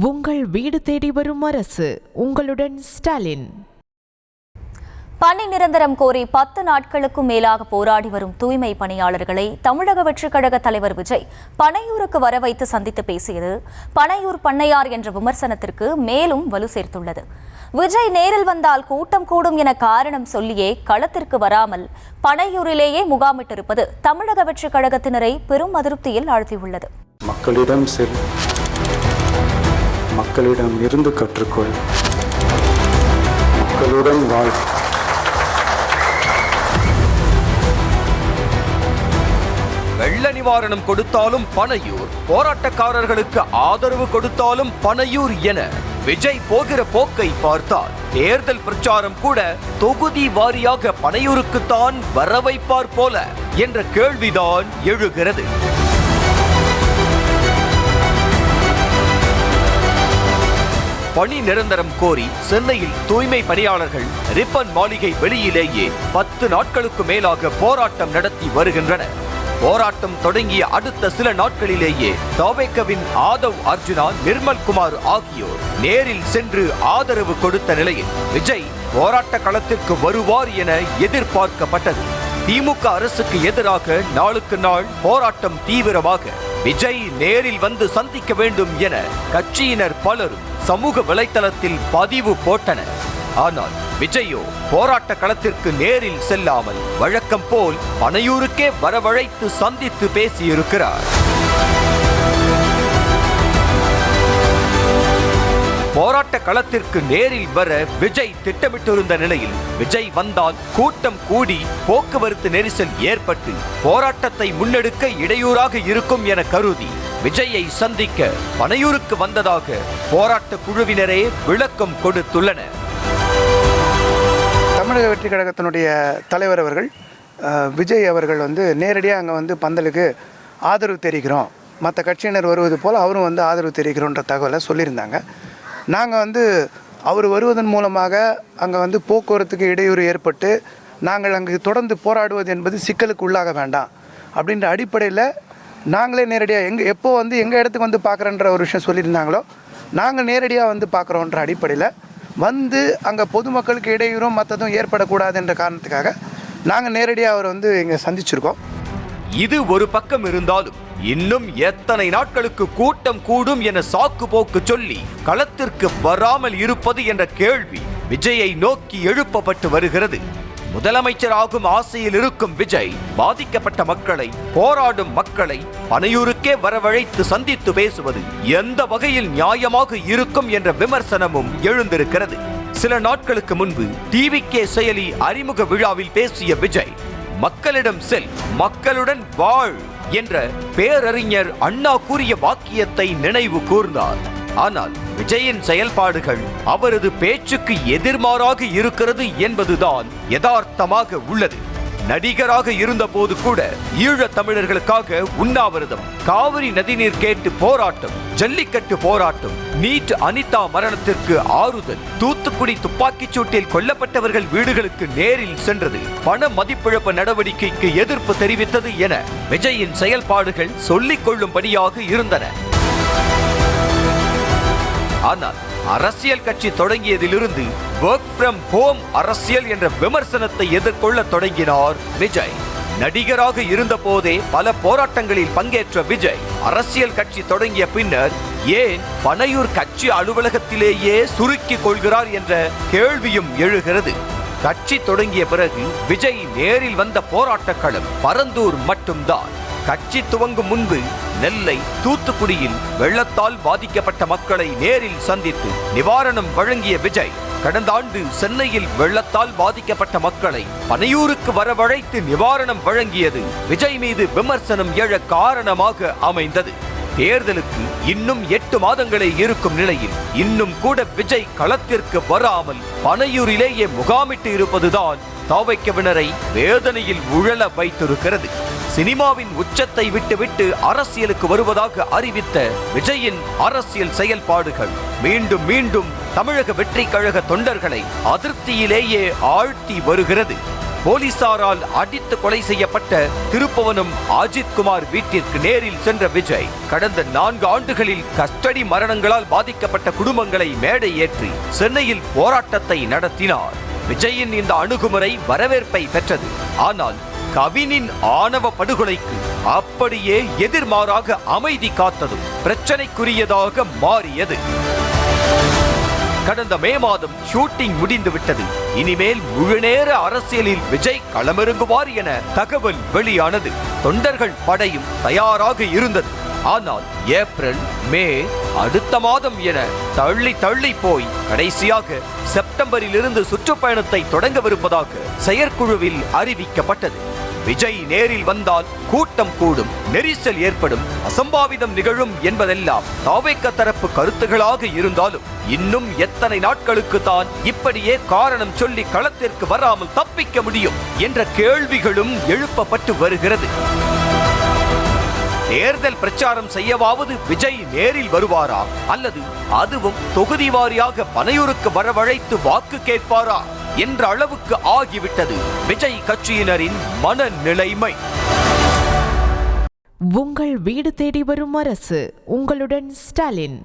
உங்கள் வீடு தேடி வரும் அரசு. உங்களுடன் ஸ்டாலின். பணி நிரந்தரம் கோரி 10 நாட்களுக்கும் மேலாக போராடி வரும் தூய்மை பணியாளர்களை தமிழக வெற்றிக் கழக தலைவர் விஜய் பனையூருக்கு வர வைத்து சந்தித்து பேசியது பனையூர் பண்ணையார் என்ற விமர்சனத்திற்கு மேலும் வலு சேர்த்துள்ளது. விஜய் நேரில் வந்தால் கூட்டம் கூடும் என காரணம் சொல்லியே களத்திற்கு வராமல் பனையூரிலேயே முகாமிட்டிருப்பது தமிழக வெற்றிக் கழகத்தினரை பெரும் அதிருப்தியில் ஆழ்த்தியுள்ளது. மக்களிடம் செல், மக்களிடம் இருந்து கற்றுக்கொள், மக்களுடன் வாழ். வெள்ள நிவாரணம் கொடுத்தாலும் பனையூர், போராட்டக்காரர்களுக்கு ஆதரவு கொடுத்தாலும் பனையூர் என விஜய் போகிற போக்கை பார்த்தால் தேர்தல் பிரச்சாரம் கூட தொகுதி வாரியாக பனையூருக்குத்தான் வர வைப்பார் போல என்ற கேள்விதான் எழுகிறது. பணி நிரந்தரம் கோரி சென்னையில் தூய்மை பணியாளர்கள் ரிப்பன் மாளிகை வெளியிலேயே 10 நாட்களுக்கு மேலாக போராட்டம் நடத்தி வருகின்றனர். போராட்டம் தொடங்கிய அடுத்த சில நாட்களிலேயே தவேகவின் ஆதவ் அர்ஜுனா, நிர்மல் குமார் ஆகியோர் நேரில் சென்று ஆதரவு கொடுத்த நிலையில் விஜய் போராட்ட களத்திற்கு வருவார் என எதிர்பார்க்கப்பட்டது. திமுக அரசுக்கு எதிராக நாளுக்கு நாள் போராட்டம் தீவிரமாக விஜய் நேரில் வந்து சந்திக்க வேண்டும் என கட்சியினர் பலரும் சமூக வலைத்தளத்தில் பதிவு போட்டனர். ஆனால் விஜயோ போராட்ட களத்திற்கு நேரில் செல்லாமல் வழக்கம் போல் பனையூருக்கே வரவழைத்து சந்தித்து பேசியிருக்கிறார். போராட்ட களத்திற்கு நேரில் வர விஜய் திட்டமிட்டிருந்த நிலையில் விஜய் வந்தால் கூட்டம் கூடி போக்குவரத்து நெரிசல் ஏற்பட்டு போராட்டத்தை முன்னெடுக்க இடையூறாக இருக்கும் என கருதி விஜயை சந்திக்க பனையூருக்கு வந்ததாக போராட்ட குழுவினரே விளக்கம் கொடுத்துள்ளனர். தமிழக வெற்றிக் கழகத்தினுடைய தலைவர் அவர்கள் விஜய் அவர்கள் நேரடியாக அங்கே பந்தலுக்கு ஆதரவு தெரிவிக்கிறோம், மற்ற கட்சியினர் வருவது போல் அவரும் ஆதரவு தெரிவிக்கிறோன்ற தகவலை சொல்லியிருந்தாங்க. நாங்கள் அவர் வருவதன் மூலமாக அங்கே போக்குவரத்துக்கு இடையூறு ஏற்பட்டு நாங்கள் அங்கு தொடர்ந்து போராடுவது என்பது சிக்கலுக்கு உள்ளாக வேண்டாம் அப்படின்ற அடிப்படையில் நாங்களே நேரடியாக எப்போ எங்கள் இடத்துக்கு பார்க்குறன்ற ஒரு விஷயம் சொல்லியிருந்தாங்களோ நாங்கள் நேரடியாக பார்க்குறோன்ற அடிப்படையில் அங்கே பொதுமக்களுக்கு இடையூறும் மற்றதும் ஏற்படக்கூடாது என்ற காரணத்துக்காக நாங்கள் நேரடியாக அவர் இங்கே சந்திச்சிருக்கோம். இது ஒரு பக்கம் இருந்தாலும் இன்னும் எத்தனை நாட்களுக்கு கூட்டம் கூடும் என சாக்கு போக்கு சொல்லி களத்திற்கு வராமல் இருப்பது என்ற கேள்வி விஜயை நோக்கி எழுப்பப்பட்டு வருகிறது. முதலமைச்சராகும் ஆசையில் இருக்கும் விஜய் பாதிக்கப்பட்ட மக்களை, போராடும் மக்களை பனையூருக்கே வரவழைத்து சந்தித்து பேசுவது எந்த வகையில் நியாயமாக இருக்கும் என்ற விமர்சனமும் எழுந்திருக்கிறது. சில நாட்களுக்கு முன்பு டிவிகே செயலி அறிமுக விழாவில் பேசிய விஜய் மக்களிடம் செல், மக்களுடன் வாழ் என்ற பேரறிஞர் அண்ணா கூறிய வாக்கியத்தை நினைவு கூர்ந்தார். ஆனால் விஜயின் செயல்பாடுகள் அவரது பேச்சுக்கு எதிர்மாறாக இருக்கிறது என்பதுதான் யதார்த்தமாக உள்ளது. நடிகராக இருந்த போது கூட ஈழத் தமிழர்களுக்காக உண்ணாவிரதம், காவிரி நதிநீர் கேட்டு போராட்டம், ஜல்லிக்கட்டு போராட்டம், நீட் அனிதா மரணத்திற்கு ஆறுதல், தூத்துக்குடி துப்பாக்கிச் சூட்டில் கொல்லப்பட்டவர்கள் வீடுகளுக்கு நேரில் சென்றது, பண மதிப்பிழப்பு நடவடிக்கைக்கு எதிர்ப்பு தெரிவித்தது என விஜயின் செயல்பாடுகள் சொல்லிக் கொள்ளும்படியாக இருந்தன. ஆனால் அரசியல் கட்சி தொடங்கியதிலிருந்து வொர்க் ஃப்ரம் ஹோம் அரசியல் என்ற விமர்சனத்தை எதிர்கொள்ள தொடங்கினார் விஜய். நடிகராக இருந்த போதே பல போராட்டங்களில் பங்கேற்ற விஜய் அரசியல் கட்சி தொடங்கிய பின்னர் ஏன் பனையூர் கட்சி அலுவலகத்திலேயே சுருக்கிக் கொள்கிறார் என்ற கேள்வியும் எழுகிறது. கட்சி தொடங்கிய பிறகு விஜய் நேரில் வந்த போராட்ட களம் பரந்தூர் மட்டும்தான். கட்சி துவங்கும் முன்பு நெல்லை, தூத்துக்குடியில் வெள்ளத்தால் பாதிக்கப்பட்ட மக்களை நேரில் சந்தித்து நிவாரணம் வழங்கிய விஜய் கடந்த ஆண்டு சென்னையில் வெள்ளத்தால் பாதிக்கப்பட்ட மக்களை பனையூருக்கு வரவழைத்து நிவாரணம் வழங்கியது விஜய் மீது விமர்சனம் எழ காரணமாக அமைந்தது. தேர்தலுக்கு இன்னும் 8 மாதங்களே இருக்கும் நிலையில் இன்னும் கூட விஜய் களத்திற்கு வராமல் பனையூரிலேயே முகாமிட்டு இருப்பதுதான் தவேகவினரை வேதனையில் உழல வைத்திருக்கிறது. சினிமாவின் உச்சத்தை விட்டுவிட்டு அரசியலுக்கு வருவதாக அறிவித்த விஜயின் அரசியல் செயல்பாடுகள் மீண்டும் மீண்டும் தமிழக வெற்றிக் கழக தொண்டர்களை அதிருப்தியிலேயே ஆழ்த்தி வருகிறது. போலீசாரால் அடித்து கொலை செய்யப்பட்ட திருப்புவனம் அஜித் குமார் வீட்டிற்கு நேரில் சென்ற விஜய் கடந்த 4 ஆண்டுகளில் கஸ்டடி மரணங்களால் பாதிக்கப்பட்ட குடும்பங்களை மேடை ஏற்றி சென்னையில் போராட்டத்தை நடத்தினார். விஜயின் இந்த அணுகுமுறை வரவேற்பை பெற்றது. ஆனால் கவினின் ஆணவ படுகொலைக்கு அப்படியே எதிர்மாறாக அமைதி காத்ததும் பிரச்சனைக்குரியதாக மாறியது. கடந்த மே மாதம் ஷூட்டிங் முடிந்துவிட்டது. இனிமேல் முழுநேர அரசியலில் விஜய் களமிறங்குவார் என தகவல் வெளியானது. தொண்டர்கள் படையும் தயாராக இருந்தது. ஆனால் ஏப்ரல், மே, அடுத்த மாதம் என தள்ளி போய் கடைசியாக செப்டம்பரிலிருந்து சுற்றுப்பயணத்தை தொடங்கவிருப்பதாக செயற்குழுவில் அறிவிக்கப்பட்டது. விஜய் நேரில் வந்தால் கூட்டம் கூடும், நெரிசல் ஏற்படும், அசம்பாவிதம் நிகழும் என்பதெல்லாம் தாவேக தரப்பு கருத்துகளாக இருந்தாலும் இன்னும் எத்தனை நாட்களுக்கு தான் இப்படியே காரணம் சொல்லி களத்திற்கு வராமல் தப்பிக்க முடியும் என்ற கேள்விகளும் எழுப்பப்பட்டு வருகிறது. தேர்தல் பிரச்சாரம் செய்யவாவது விஜய் நேரில் வருவாரா, அல்லது அதுவும் தொகுதி வாரியாக பனையூருக்கு வரவழைத்து வாக்கு கேட்பாரா என்ற அளவுக்கு ஆகிவிட்டது விஜய் கட்சியினரின் மனநிலைமை. உங்கள் வீடு தேடி வரும் அரசு. உங்களுடன் ஸ்டாலின்.